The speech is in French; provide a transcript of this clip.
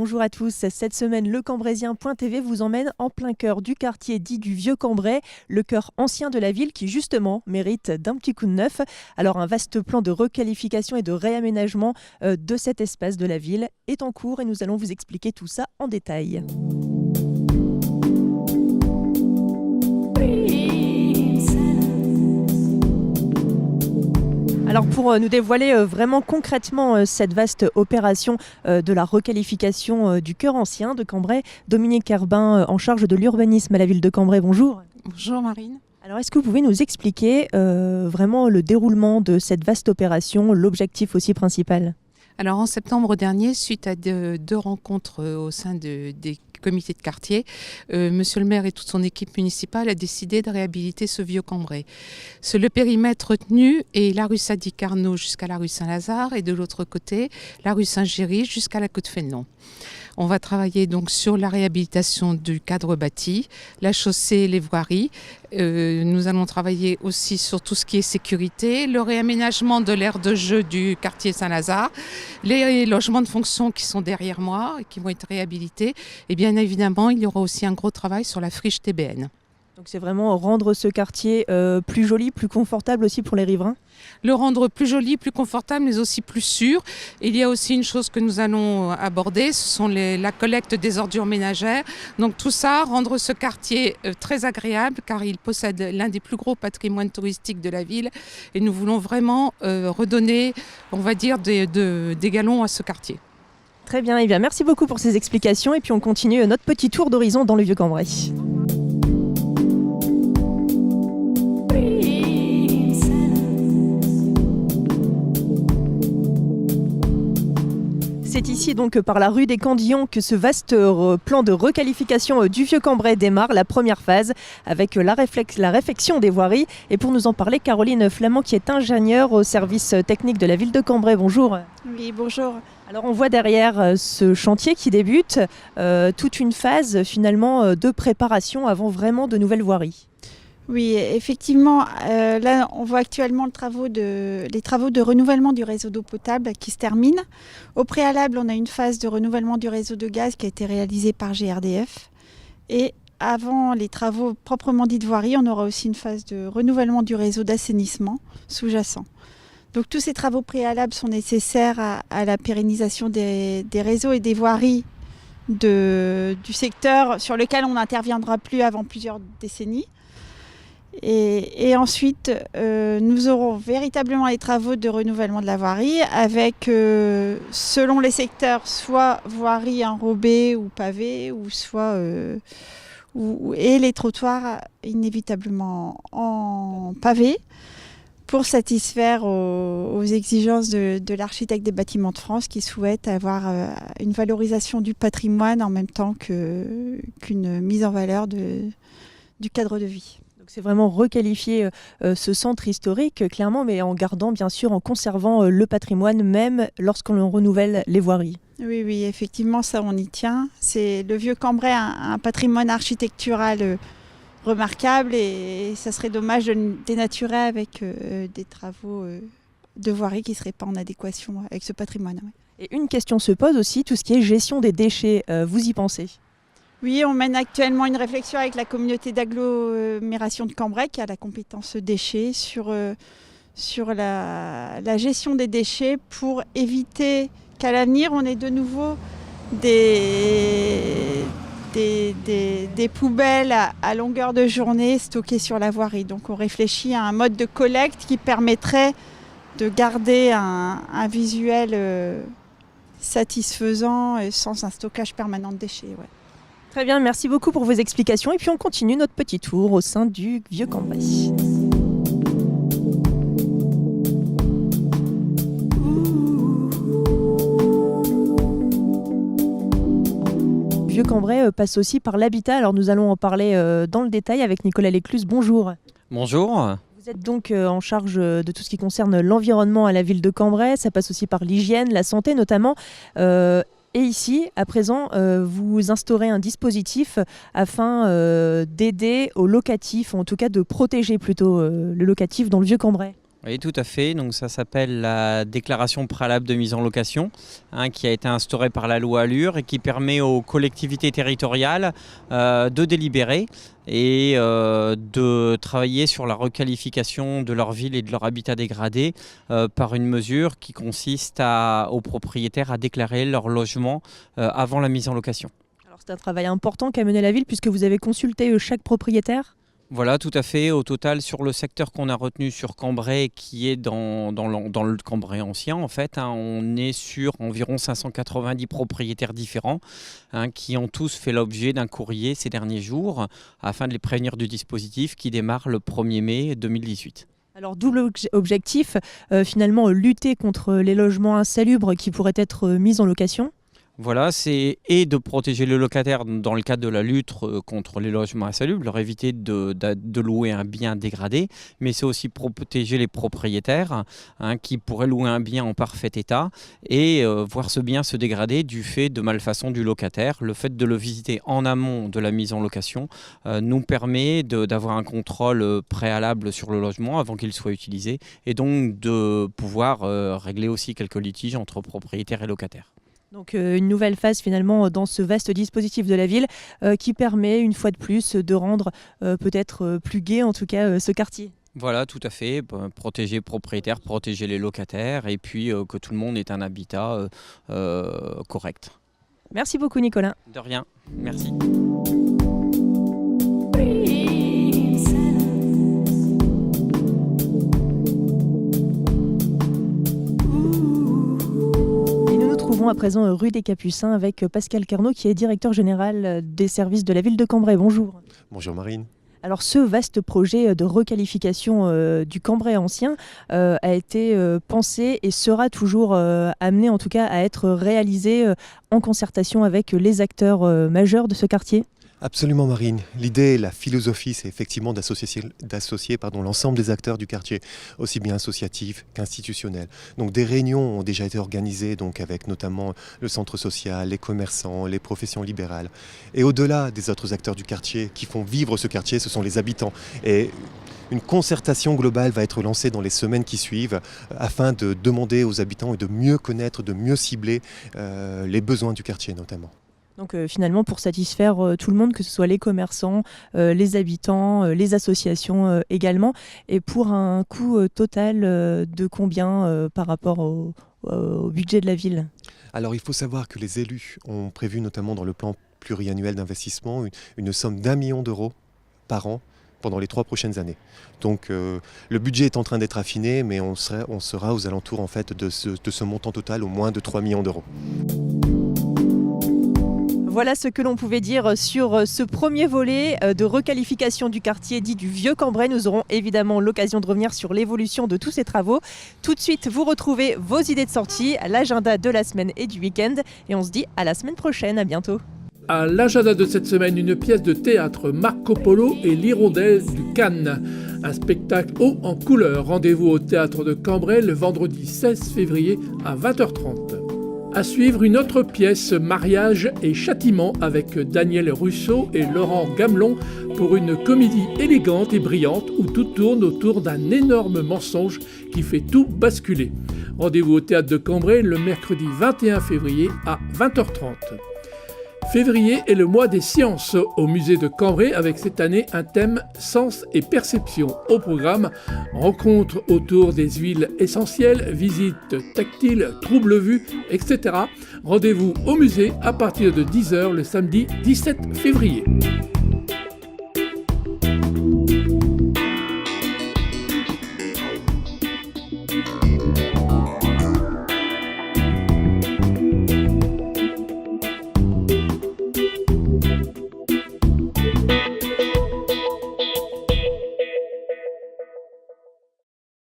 bonjour à tous. Cette semaine, le Cambraisien.tv vous emmène en plein cœur du quartier dit du Vieux-Cambrai, le cœur ancien de la ville qui justement mérite d'un petit coup de neuf. Alors un vaste plan de requalification et de réaménagement de cet espace de la ville est en cours et nous allons vous expliquer tout ça en détail. Alors pour nous dévoiler vraiment concrètement cette vaste opération de la requalification du cœur ancien de Cambrai, Dominique Herbin en charge de l'urbanisme à la ville de Cambrai, bonjour. Bonjour Marine. Alors est-ce que vous pouvez nous expliquer vraiment le déroulement de cette vaste opération, l'objectif aussi principal ? Alors en septembre dernier, suite à deux rencontres au sein des comités de quartier, Monsieur le maire et toute son équipe municipale a décidé de réhabiliter ce vieux Cambrai. Le périmètre retenu est la rue Sadi Carnot jusqu'à la rue Saint-Lazare et de l'autre côté, la rue Saint-Géry jusqu'à la côte Fénelon. On va travailler donc sur la réhabilitation du cadre bâti, la chaussée, les voiries. Nous allons travailler aussi sur tout ce qui est sécurité, le réaménagement de l'aire de jeu du quartier Saint-Lazare, les logements de fonction qui sont derrière moi et qui vont être réhabilités. Et bien évidemment, il y aura aussi un gros travail sur la friche TBN. Donc c'est vraiment rendre ce quartier plus joli, plus confortable aussi pour les riverains ? Le rendre plus joli, plus confortable, mais aussi plus sûr. Il y a aussi une chose que nous allons aborder, ce sont la collecte des ordures ménagères. Donc tout ça, rendre ce quartier très agréable, car il possède l'un des plus gros patrimoines touristiques de la ville. Et nous voulons vraiment redonner, on va dire, des galons à ce quartier. Très bien, et bien merci beaucoup pour ces explications. Et puis on continue notre petit tour d'horizon dans le Vieux-Cambrai. C'est ici donc par la rue des Candillons que ce vaste plan de requalification du Vieux-Cambrai démarre, la première phase avec la réfection des voiries. Et pour nous en parler, Caroline Flamand qui est ingénieure au service technique de la ville de Cambrai. Bonjour. Oui, bonjour. Alors on voit derrière ce chantier qui débute toute une phase finalement de préparation avant vraiment de nouvelles voiries. Oui, effectivement, là on voit actuellement les travaux de renouvellement du réseau d'eau potable qui se terminent. Au préalable, on a une phase de renouvellement du réseau de gaz qui a été réalisée par GRDF. Et avant les travaux proprement dits de voirie, on aura aussi une phase de renouvellement du réseau d'assainissement sous-jacent. Donc tous ces travaux préalables sont nécessaires à la pérennisation des réseaux et des voiries du secteur sur lequel on n'interviendra plus avant plusieurs décennies. Et ensuite, nous aurons véritablement les travaux de renouvellement de la voirie avec, selon les secteurs, soit voirie enrobée ou pavée, ou soit et les trottoirs inévitablement en pavé pour satisfaire aux exigences de l'architecte des bâtiments de France qui souhaite avoir une valorisation du patrimoine en même temps qu'une mise en valeur du cadre de vie. C'est vraiment requalifier ce centre historique, clairement, mais en gardant, bien sûr, en conservant le patrimoine, même lorsqu'on renouvelle les voiries. Oui, effectivement, ça, on y tient. C'est le Vieux-Cambrai, un patrimoine architectural remarquable et ça serait dommage de le dénaturer avec des travaux de voirie qui ne seraient pas en adéquation avec ce patrimoine. Ouais. Et une question se pose aussi, tout ce qui est gestion des déchets, vous y pensez ? Oui, on mène actuellement une réflexion avec la communauté d'agglomération de Cambrai qui a la compétence déchets sur la gestion des déchets pour éviter qu'à l'avenir on ait de nouveau des poubelles à longueur de journée stockées sur la voirie. Donc on réfléchit à un mode de collecte qui permettrait de garder un visuel satisfaisant et sans un stockage permanent de déchets. Ouais. Très bien, merci beaucoup pour vos explications. Et puis on continue notre petit tour au sein du Vieux-Cambrai. Vieux-Cambrai passe aussi par l'habitat. Alors nous allons en parler dans le détail avec Nicolas Lécluse. Bonjour. Bonjour. Vous êtes donc en charge de tout ce qui concerne l'environnement à la ville de Cambrai. Ça passe aussi par l'hygiène, la santé notamment. Et ici, à présent, vous instaurez un dispositif afin d'aider aux locatifs, ou en tout cas de protéger plutôt le locatif dans le Vieux-Cambrai. Oui, tout à fait. Donc ça s'appelle la déclaration préalable de mise en location, qui a été instaurée par la loi Allure et qui permet aux collectivités territoriales de délibérer et de travailler sur la requalification de leur ville et de leur habitat dégradé par une mesure qui consiste aux propriétaires à déclarer leur logement avant la mise en location. Alors c'est un travail important qu'a mené la ville puisque vous avez consulté chaque propriétaire. Voilà, tout à fait. Au total, sur le secteur qu'on a retenu sur Cambrai, qui est dans le Cambrai ancien, en fait, on est sur environ 590 propriétaires différents qui ont tous fait l'objet d'un courrier ces derniers jours afin de les prévenir du dispositif qui démarre le 1er mai 2018. Alors d'où l'objectif, finalement, lutter contre les logements insalubres qui pourraient être mis en location. Voilà, c'est de protéger le locataire dans le cadre de la lutte contre les logements insalubres, leur éviter de louer un bien dégradé, mais c'est aussi protéger les propriétaires qui pourraient louer un bien en parfait état et voir ce bien se dégrader du fait de malfaçon du locataire. Le fait de le visiter en amont de la mise en location nous permet d'avoir un contrôle préalable sur le logement avant qu'il soit utilisé et donc de pouvoir régler aussi quelques litiges entre propriétaires et locataires. Donc une nouvelle phase finalement dans ce vaste dispositif de la ville qui permet une fois de plus de rendre peut-être plus gai en tout cas ce quartier. Voilà, tout à fait. Protéger les propriétaires, protéger les locataires et puis que tout le monde ait un habitat correct. Merci beaucoup Nicolas. De rien, merci. À présent rue des Capucins avec Pascal Carnot qui est directeur général des services de la ville de Cambrai. Bonjour. Bonjour Marine. Alors ce vaste projet de requalification du Cambrai ancien a été pensé et sera toujours amené en tout cas à être réalisé en concertation avec les acteurs majeurs de ce quartier. Absolument Marine. L'idée, la philosophie, c'est effectivement d'associer l'ensemble des acteurs du quartier, aussi bien associatifs qu'institutionnels. Donc des réunions ont déjà été organisées donc avec notamment le centre social, les commerçants, les professions libérales. Et au-delà des autres acteurs du quartier qui font vivre ce quartier, ce sont les habitants. Et une concertation globale va être lancée dans les semaines qui suivent afin de demander aux habitants et de mieux connaître, de mieux cibler les besoins du quartier notamment. Donc finalement pour satisfaire tout le monde, que ce soit les commerçants, les habitants, les associations également, et pour un coût total de combien par rapport au budget de la ville ? Alors il faut savoir que les élus ont prévu notamment dans le plan pluriannuel d'investissement une somme d'1 million d'euros par an pendant les 3 prochaines années. Donc le budget est en train d'être affiné, mais on sera aux alentours en fait, de ce montant total au moins de 3 millions d'euros. Voilà ce que l'on pouvait dire sur ce premier volet de requalification du quartier dit du Vieux-Cambrai. Nous aurons évidemment l'occasion de revenir sur l'évolution de tous ces travaux. Tout de suite, vous retrouvez vos idées de sortie, l'agenda de la semaine et du week-end. Et on se dit à la semaine prochaine, à bientôt. À l'agenda de cette semaine, une pièce de théâtre Marco Polo et l'Hirondelle du Cannes. Un spectacle haut en couleur. Rendez-vous au théâtre de Cambrai le vendredi 16 février à 20h30. À suivre une autre pièce, Mariage et Châtiment, avec Daniel Russo et Laurent Gamelon pour une comédie élégante et brillante où tout tourne autour d'un énorme mensonge qui fait tout basculer. Rendez-vous au théâtre de Cambrai le mercredi 21 février à 20h30. Février est le mois des sciences au musée de Cambrai avec cette année un thème sens et perception. Au programme, rencontres autour des huiles essentielles, visites tactiles, troubles vus, etc. Rendez-vous au musée à partir de 10h le samedi 17 février.